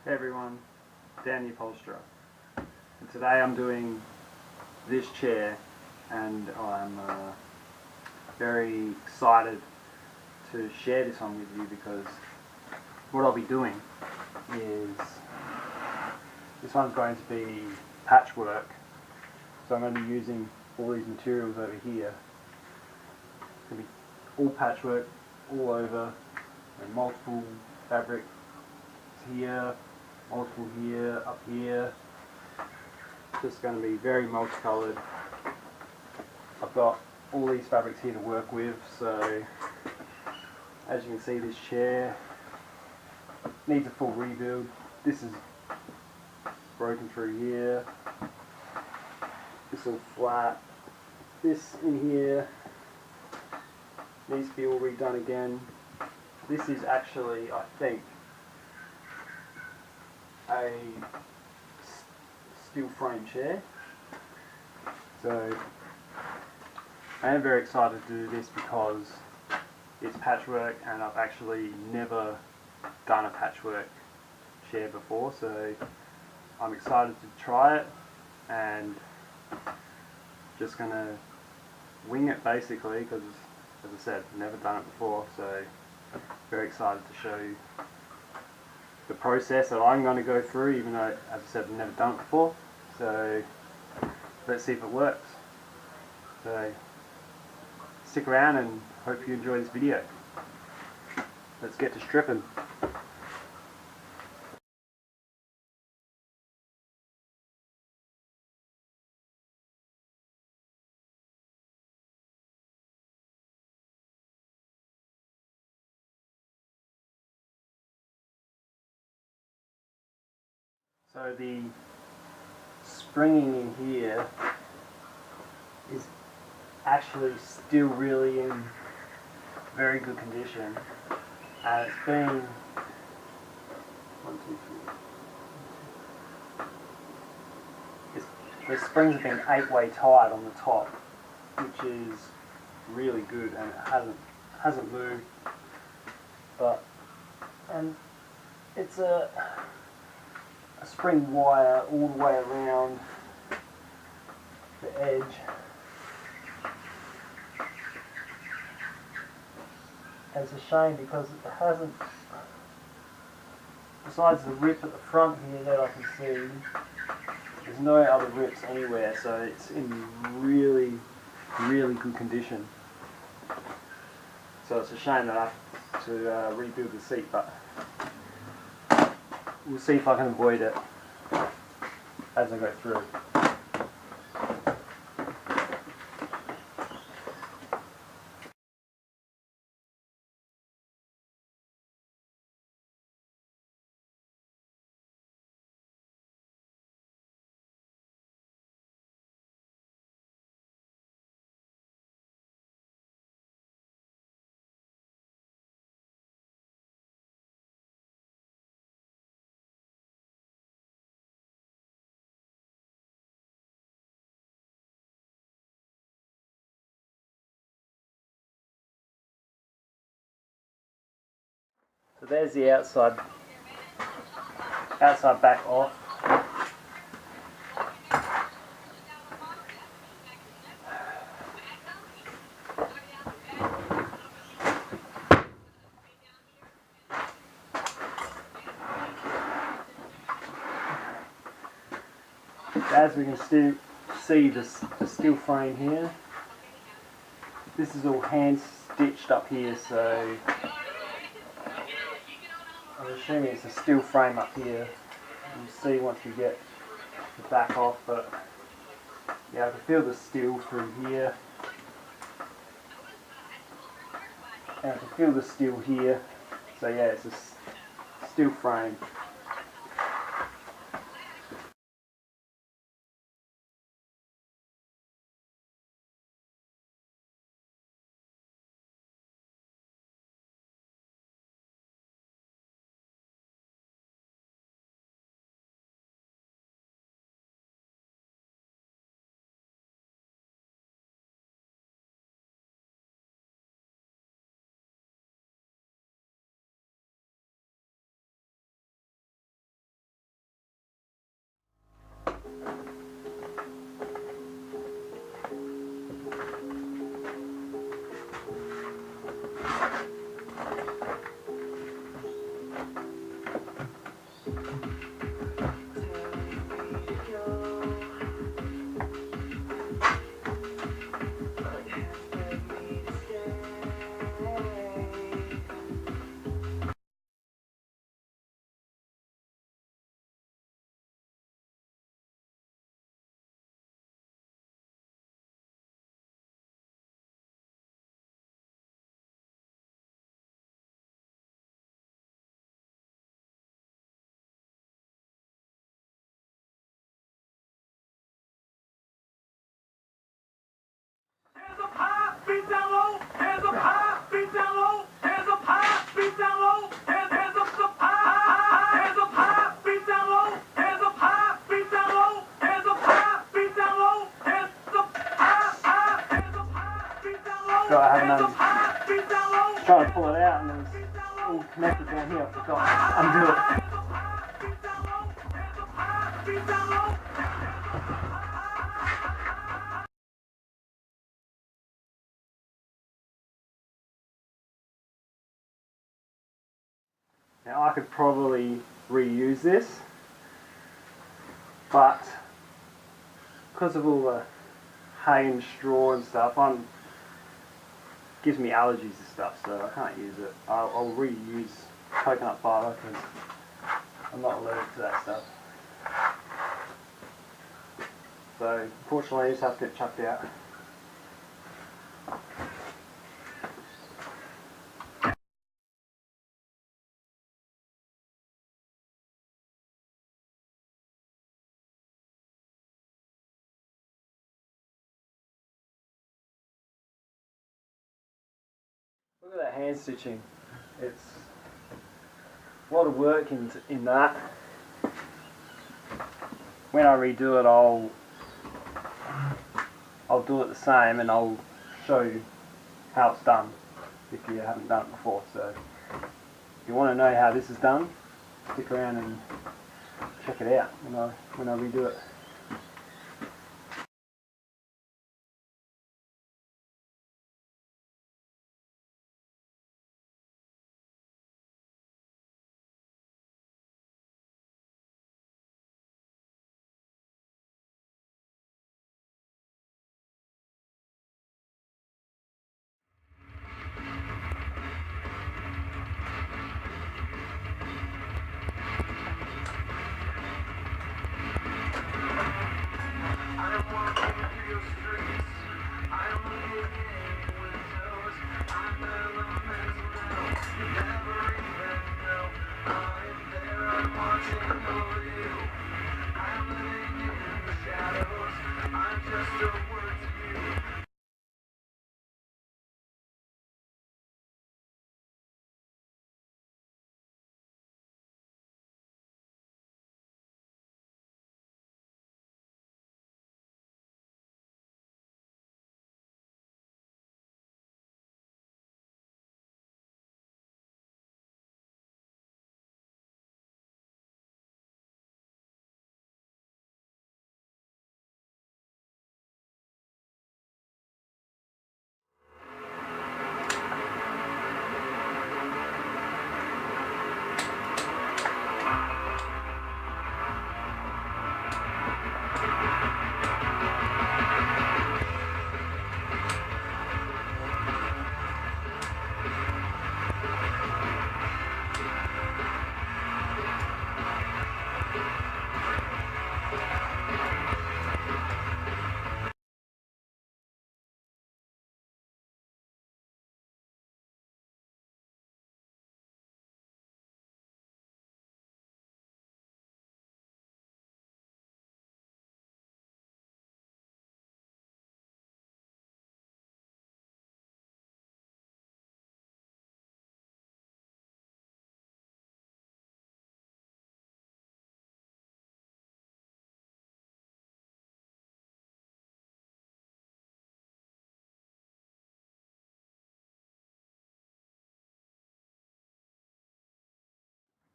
Hey everyone, Dan the Upholsterer. And today I'm doing this chair, and I'm very excited to share this one with you because what I'll be doing is, this one's going to be patchwork. So I'm going to be using all these materials over here. It's going to be all patchwork, all over, and multiple fabrics here, multiple here, up here. Just going to be very multicolored. I've got all these fabrics here to work with, so as you can see, this chair needs a full rebuild. This is broken through here. This all flat. This in here needs to be all redone again. This is actually, I think, a steel frame chair. So I am very excited to do this because it's patchwork and I've actually never done a patchwork chair before, so I'm excited to try it and just gonna wing it basically because, as I said, I've never done it before, so very excited to show you the process that I'm going to go through, even though, as I said, I've never done it before. So let's see if it works. So stick around and hope you enjoy this video. Let's get to stripping. So the springing in here is actually still really in very good condition, and it's been the springs have been 8-way tied on the top, which is really good, and it hasn't moved. And it's a spring wire all the way around the edge. And it's a shame because it hasn't, besides the rip at the front here that I can see, there's no other rips anywhere, so it's in really, really good condition. So it's a shame that I have to rebuild the seat, but we'll see if I can avoid it as I go through. So there's the outside back off. As we can still see the steel frame here, this is all hand stitched up here, so I'm assuming it's a steel frame up here. You'll see once we get the back off, but yeah, I can feel the steel through here, and I can feel the steel here, so yeah, it's a steel frame. feet down low, hands up high, feet down low, hands up high, feet down low, hands up high, hands up high, feet down low, hands up high, feet down low, hands up high, feet down low, hands up high, hands up high, feet down low, hands up high, feet down low. Trying to pull it out and it's all connected down here. I forgot to undo it. Now I could probably reuse this, but because of all the hay and straw and stuff, gives me allergies and stuff, so I can't use it. I'll reuse coconut fibre because I'm not allergic to that stuff. So unfortunately I just have to get chucked out. Look at that hand stitching. It's a lot of work in that. When I redo it, I'll do it the same and I'll show you how it's done if you haven't done it before. So if you want to know how this is done, stick around and check it out when I redo it.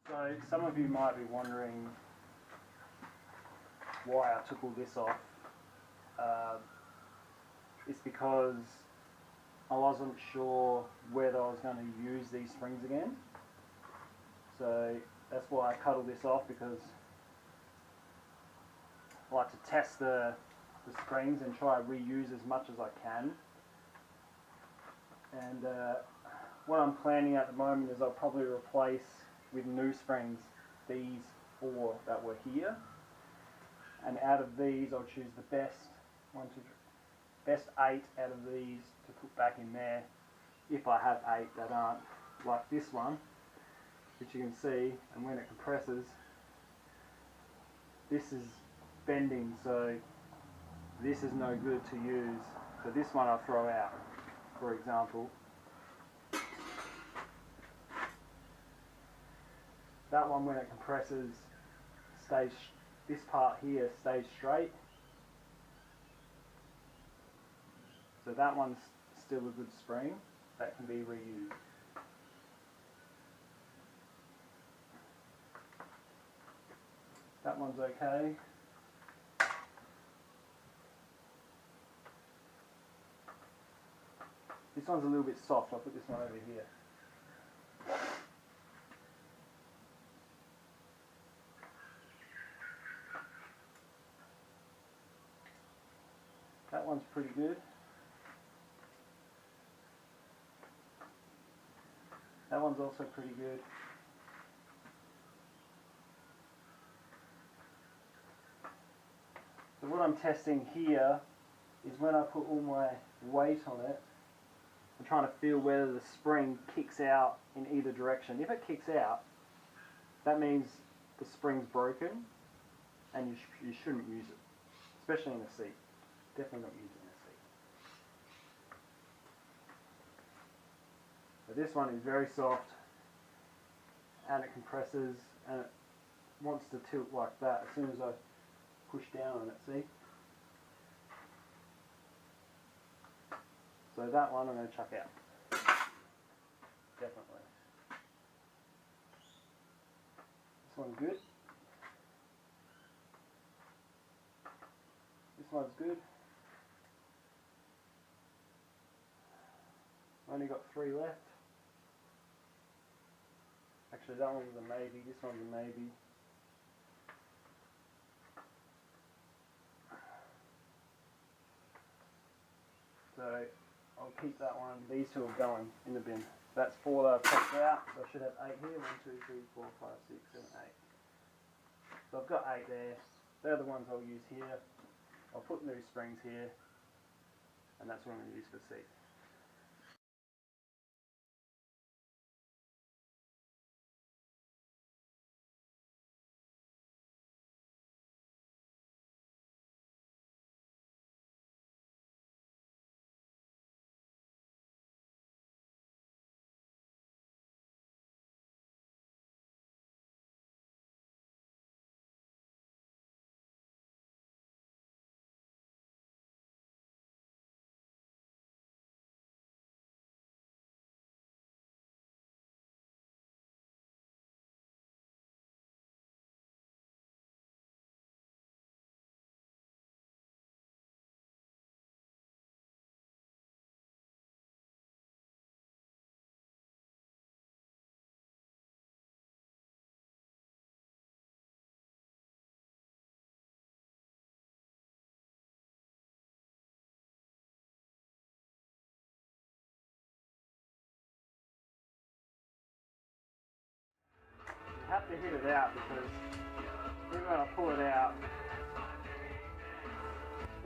So some of you might be wondering why I took all this off. It's because I wasn't sure whether I was going to use these springs again. So that's why I cut all this off, because I like to test the springs and try to reuse as much as I can. And what I'm planning at the moment is I'll probably replace with new springs these 4 that were here, and out of these I'll choose the best 8 out of these to put back in there, if I have 8 that aren't like this one, which you can see, and when it compresses this is bending, so this is no good to use, so this one I'll throw out. for example, that one when it compresses stays, this part here stays straight. So that one's still a good spring that can be reused. That one's okay. This one's a little bit soft. I'll put this one over here. That one's pretty good. That one's also pretty good. So what I'm testing here is when I put all my weight on it, I'm trying to feel whether the spring kicks out in either direction. If it kicks out, that means the spring's broken and you shouldn't use it, especially in a seat. Definitely not use it in a seat. So this one is very soft and it compresses and it wants to tilt like that as soon as I push down on it, see? So that one I'm going to chuck out. Definitely. This one's good. This one's good. Only got 3 left. Actually that one's a maybe, this one's a maybe. So I'll keep that one. These 2 are going in the bin. That's 4 that I've popped out. So I should have 8 here. 1, 2, 3, 4, 5, 6, 7, 8. So I've got 8 there. They're the ones I'll use here. I'll put new springs here. And that's what I'm going to use for seat. You have to hit it out because even when I pull it out,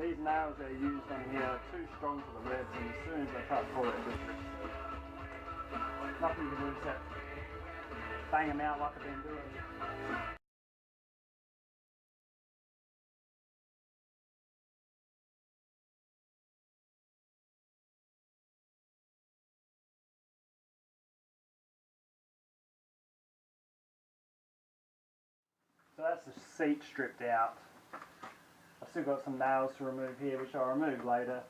these nails that are used on here are too strong for the revs, and as soon as I try to pull it, it just rips. So nothing you can do except bang them out like I've been doing. So that's the seat stripped out. I've still got some nails to remove here, which I'll remove later.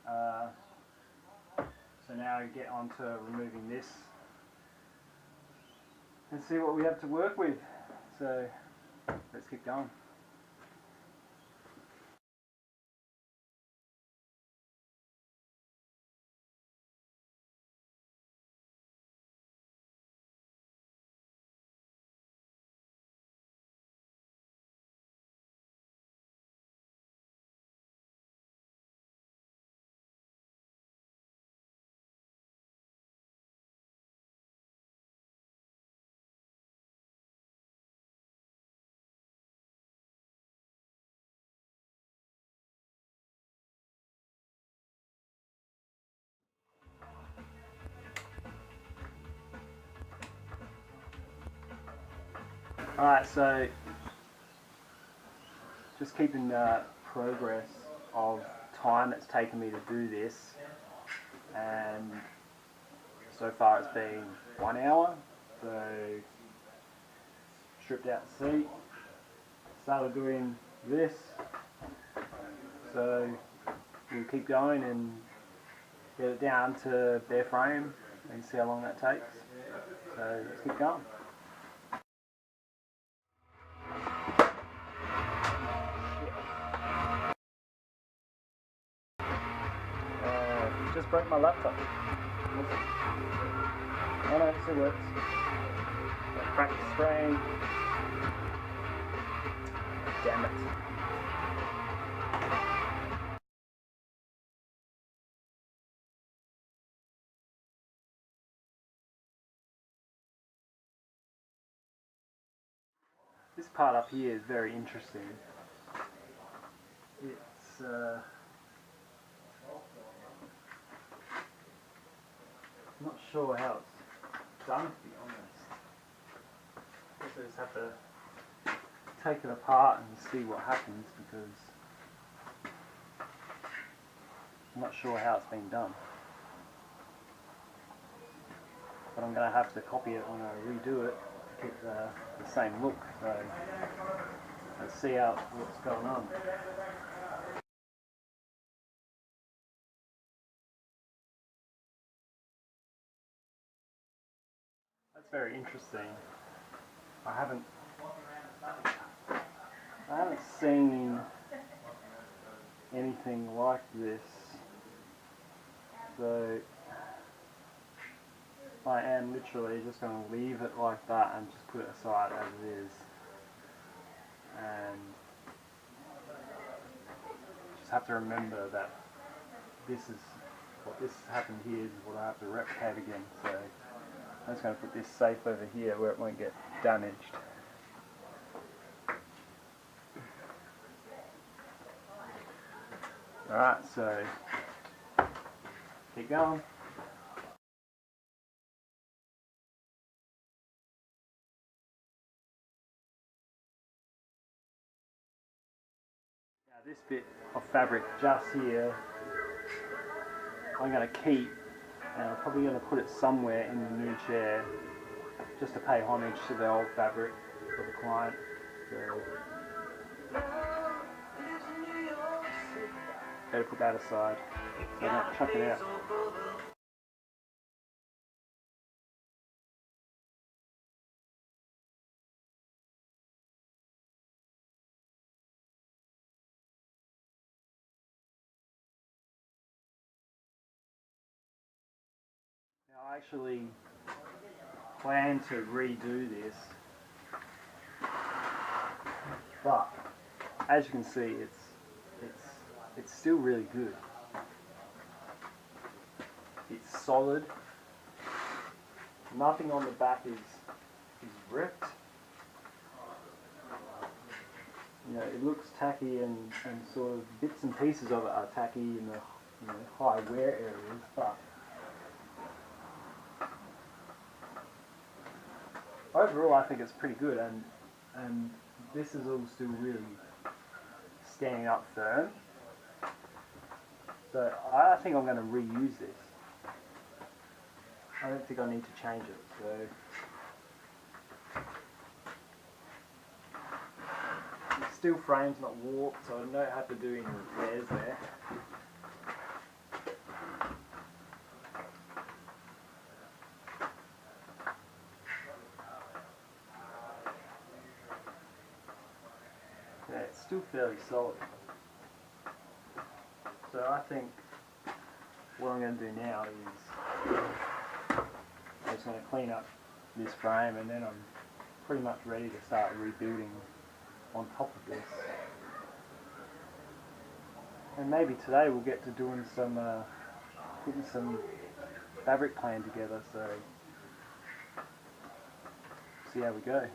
So now I get on to removing this and see what we have to work with. So let's keep going. Alright, so just keeping progress of time it's taken me to do this. and so far it's been 1 hour. So stripped out the seat, started doing this, so we'll keep going and get it down to bare frame and see how long that takes. So let's keep going. Just broke my laptop. Oh no, it still works. Cracked the screen. Damn it. This part up here is very interesting. It's I'm not sure how it's done, to be honest. I guess I just have to take it apart and see what happens, because I'm not sure how it's been done. But I'm going to have to copy it when I redo it to get the same look. So let's see what's going on. That's very interesting. I haven't seen anything like this, so I am literally just going to leave it like that and just put it aside as it is, and just have to remember that this happened here is what I have to replicate again. So I'm just going to put this safe over here where it won't get damaged. Alright, so keep going. Now this bit of fabric just here, I'm going to keep, and I'm probably going to put it somewhere in the new chair, just to pay homage to the old fabric for the client. So better put that aside, so don't chuck it out. Now I actually plan to redo this, but as you can see, it's still really good. It's solid. Nothing on the back is ripped. You know, it looks tacky, and sort of bits and pieces of it are tacky in the high wear areas, but overall I think it's pretty good, and this is all still really standing up firm. So I think I'm going to reuse this. I don't think I need to change it. So the steel frame's not warped, so I don't have to do any repairs there. Yeah, it's still fairly solid. So I think what I'm going to do now is I'm just going to clean up this frame, and then I'm pretty much ready to start rebuilding on top of this. And maybe today we'll get to doing some putting some fabric plan together, so see how we go.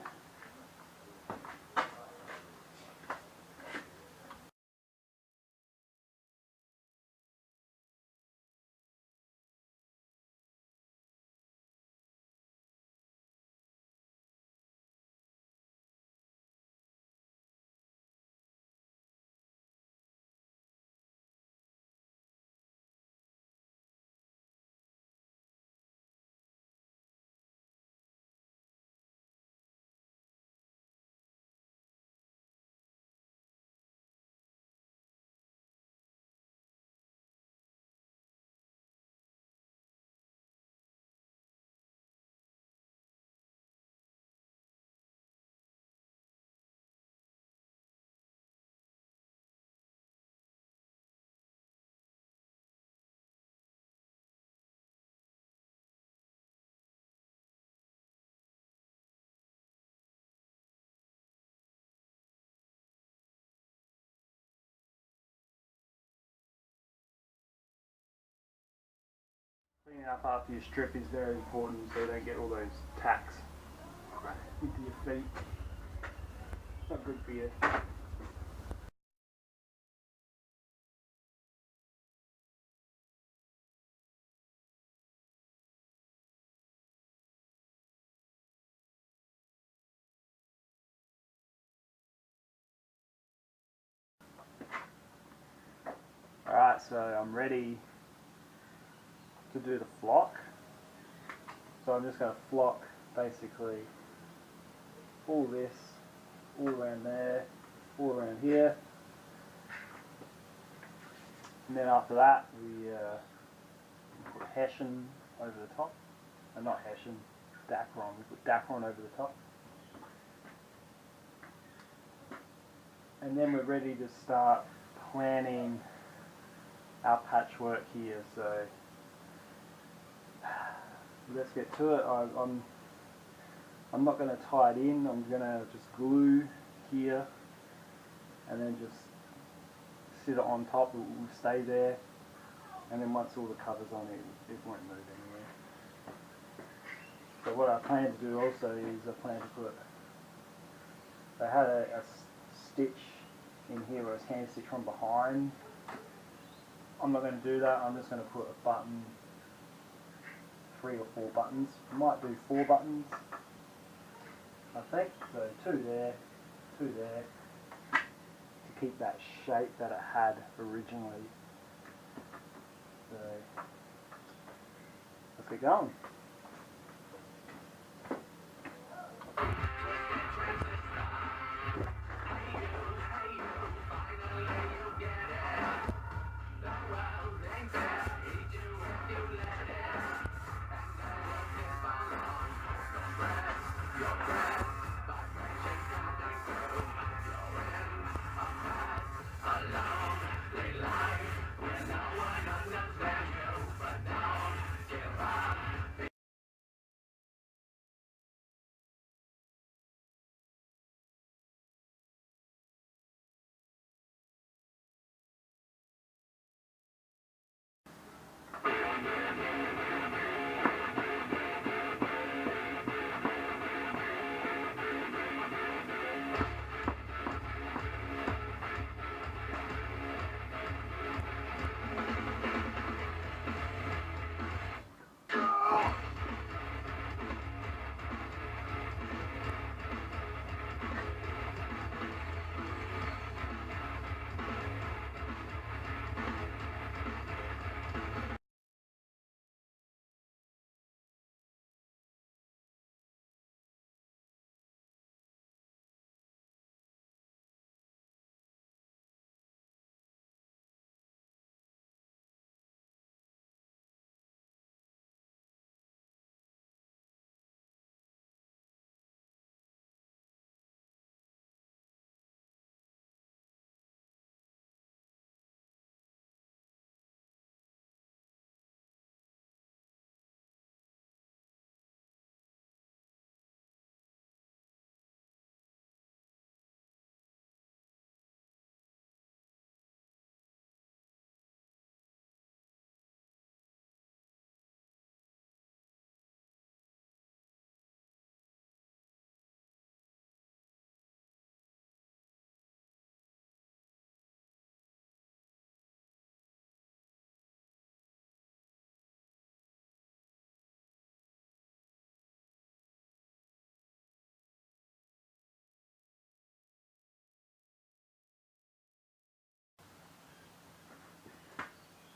Cleaning up after your strip is very important so you don't get all those tacks into your feet. Not good for you. Alright, so I'm ready to do the flock. So I'm just going to flock basically all this, all around there, all around here. And then after that we put Hessian over the top. Not Hessian, Dacron. We put Dacron over the top. And then we're ready to start planning our patchwork here. So let's get to it. I'm not going to tie it in. I'm going to just glue here and then just sit it on top. It will stay there, and then once all the cover's on it won't move anywhere. So what I plan to do also is I plan to put, I had a stitch in here where it's hand stitched from behind. I'm not going to do that. I'm just going to put a button, 3 or 4 buttons. I might do 4 buttons, I think. So 2 there, 2 there, to keep that shape that it had originally. So let's get going.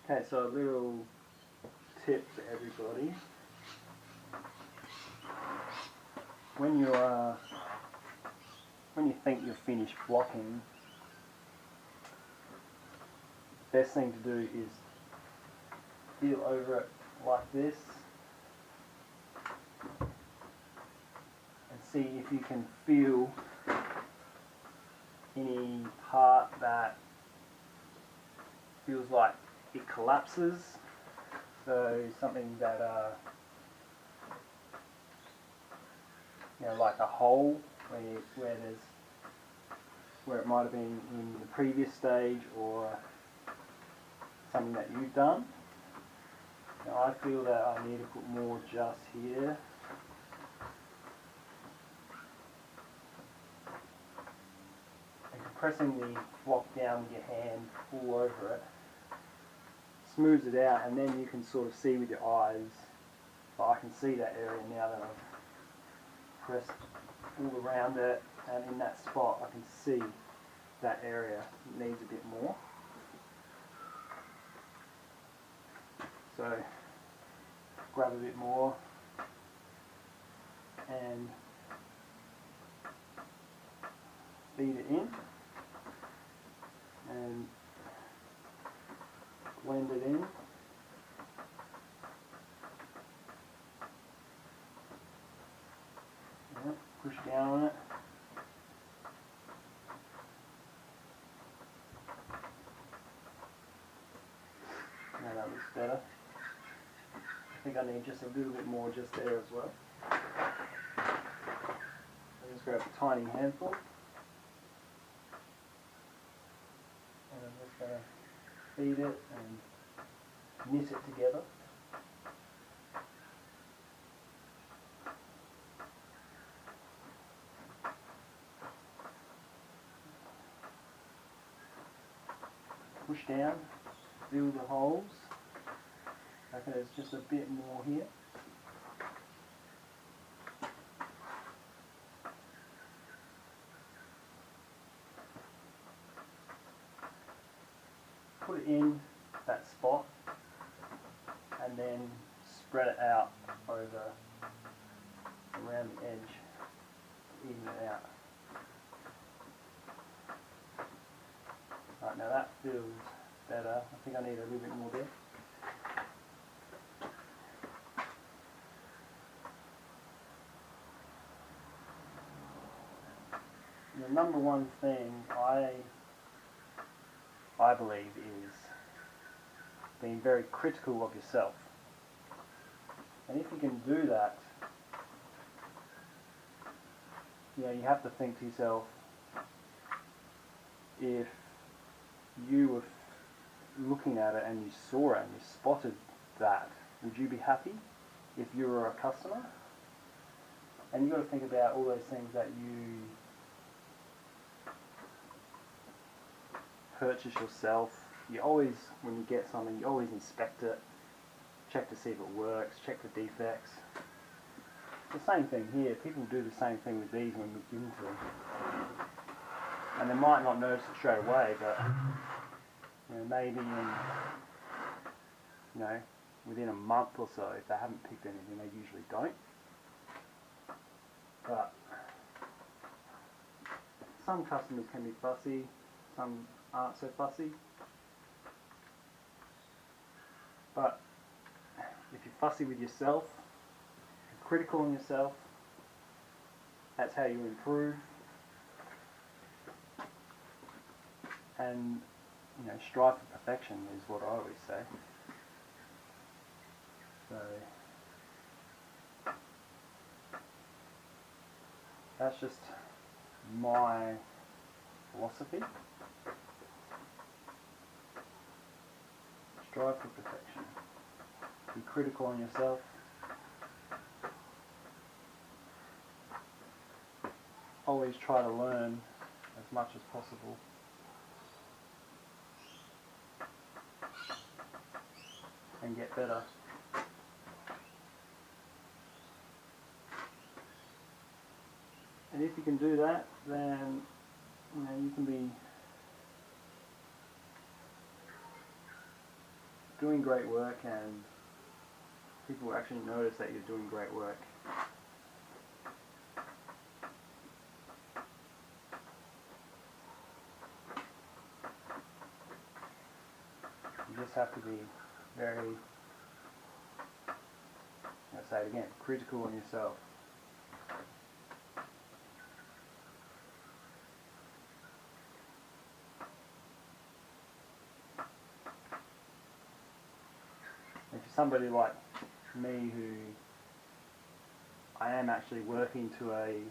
Okay, so a little tip to everybody. When you think you're finished blocking, best thing to do is feel over it like this and see if you can feel any part that feels like it collapses. So something that like a hole where it might have been in the previous stage or something that you've done. Now I feel that I need to put more just here. And compressing the flock down with your hand all over it smooths it out, and then you can sort of see with your eyes. But I can see that area now that I've pressed all around it, and in that spot I can see that area needs a bit more. So grab a bit more and feed it in and blend it in. Yep, push down on it. Now that looks better. I think I need just a little bit more just there as well. I just grab a tiny handful. And I'm just going to feed it and knit it together. Push down, fill the holes. Okay, there's just a bit more here. Put it in that spot and then spread it out over around the edge, even it out. Right, now that feels better. I think I need a little bit more there. The number one thing I believe is being very critical of yourself. And if you can do that, you have to think to yourself, if you were looking at it and you saw it and you spotted that, would you be happy if you were a customer? And you've got to think about all those things that you purchase yourself. You always, when you get something, you always inspect it, check to see if it works, check for defects. The same thing here. People do the same thing with these when we give them to them. And they might not notice it straight away, but maybe within a month or so, if they haven't picked anything, they usually don't. But some customers can be fussy, some aren't so fussy. But if you're fussy with yourself, if you're critical on yourself, that's how you improve. And strive for perfection is what I always say. So that's just my philosophy. Strive for perfection. Be critical on yourself. Always try to learn as much as possible. And get better. And if you can do that, then you can be doing great work, and people will actually notice that you're doing great work. You just have to be very, I'll say it again, critical on yourself. If you're somebody like me who I am actually working to a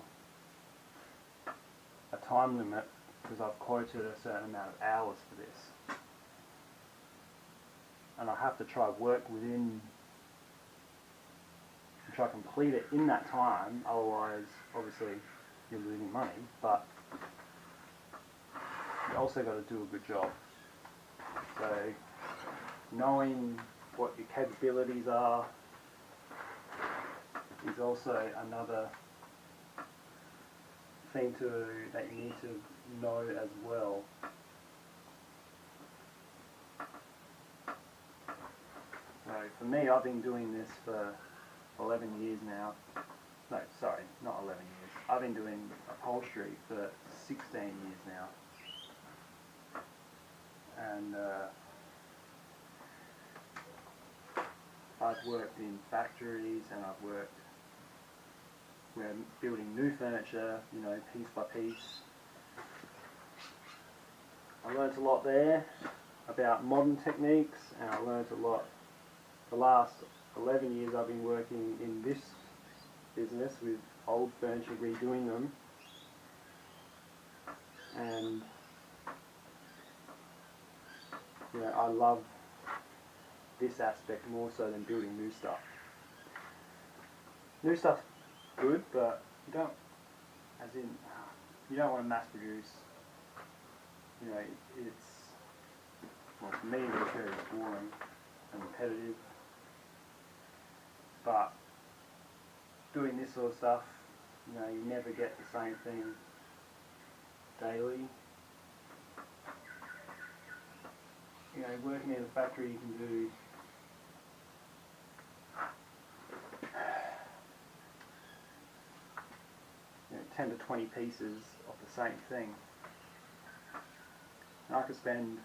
time limit because I've quoted a certain amount of hours for this, and I have to try to work within try to complete it in that time, otherwise obviously you're losing money, but you also got to do a good job. So knowing what your capabilities are is also another thing that you need to know as well. So for me, I've been doing this for 11 years now. No, sorry, not 11 years. I've been doing upholstery for 16 years now. And I've worked in factories, and we're building new furniture, you know, piece by piece. I learnt a lot there about modern techniques, and I learnt a lot. The last 11 years I've been working in this business with old furniture, redoing them, and you know, I love this aspect more so than building new stuff. New stuff's good, but you don't want to mass produce. You know, well, for me it's very boring and repetitive. But doing this sort of stuff, you know, you never get the same thing daily. You know, working in a factory, you can do you know, 10 to 20 pieces of the same thing. And I could spend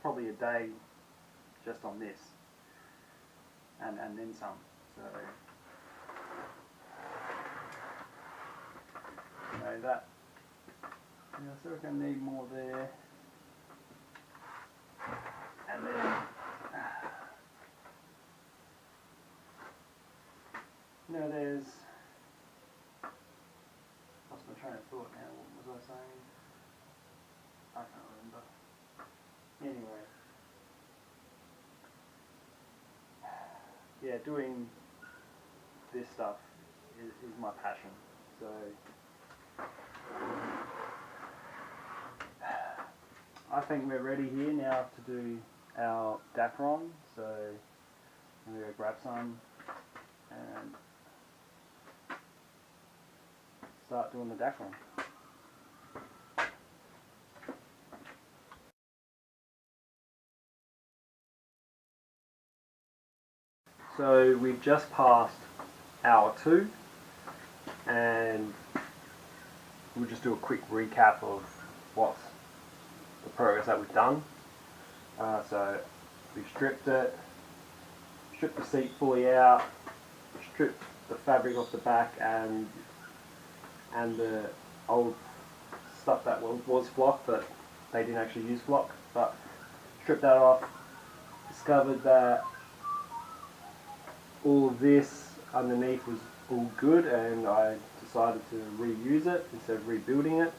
probably a day just on this, and then some. So you know that. Yeah, so we're going to need more there. And then you know, there's, lost my train of thought now. What was I saying? I can't remember. Anyway, yeah, doing this stuff is my passion. So I think we're ready here now to do our dacron. So I'm going to go grab some and start doing the dacron. So we've just passed hour 2, and we'll just do a quick recap of what's the progress that we've done. So we've stripped it, stripped the seat fully out, stripped the fabric off the back and the old stuff that was flock, but they didn't actually use flock, but stripped that off, discovered that all of this underneath was all good, and I decided to reuse it instead of rebuilding it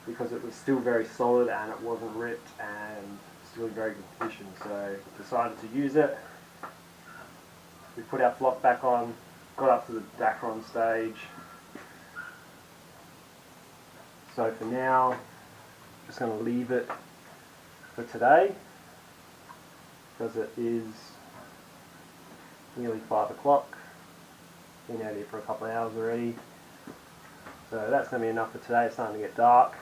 because it was still very solid and it wasn't ripped and still in very good condition. So decided to use it. We put our flock back on, got up to the dacron stage. So for now, just going to leave it for today because it is nearly 5 o'clock. Been out here for a couple of hours already. So that's going to be enough for today. It's starting to get dark.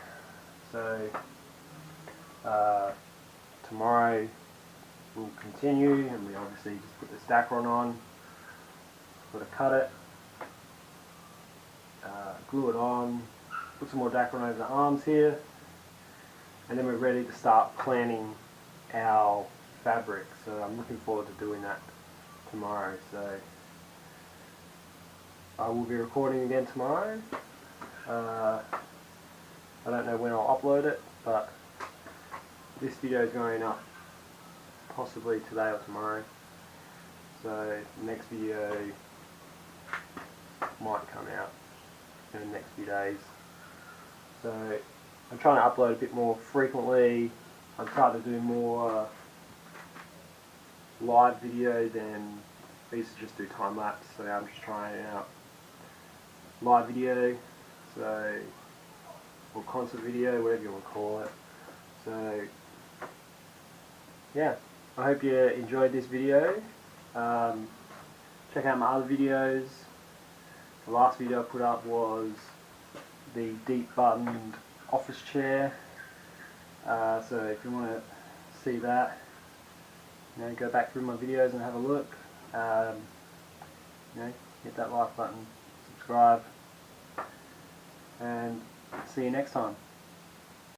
So tomorrow we'll continue, and we obviously just put this dacron on, got to cut it, glue it on, put some more dacron over the arms here, and then we're ready to start planning our fabric. So I'm looking forward to doing that tomorrow. So I will be recording again tomorrow. I don't know when I'll upload it, but this video is going up possibly today or tomorrow. So the next video might come out in the next few days. So I'm trying to upload a bit more frequently. I'm trying to do more live videos and I used to just do time lapse, so now I'm just trying out live video, so, or concert video, whatever you want to call it. So yeah, I hope you enjoyed this video. Check out my other videos. The last video I put up was the deep buttoned office chair. So if you want to see that, go back through my videos and have a look. Hit that like button, subscribe, and see you next time.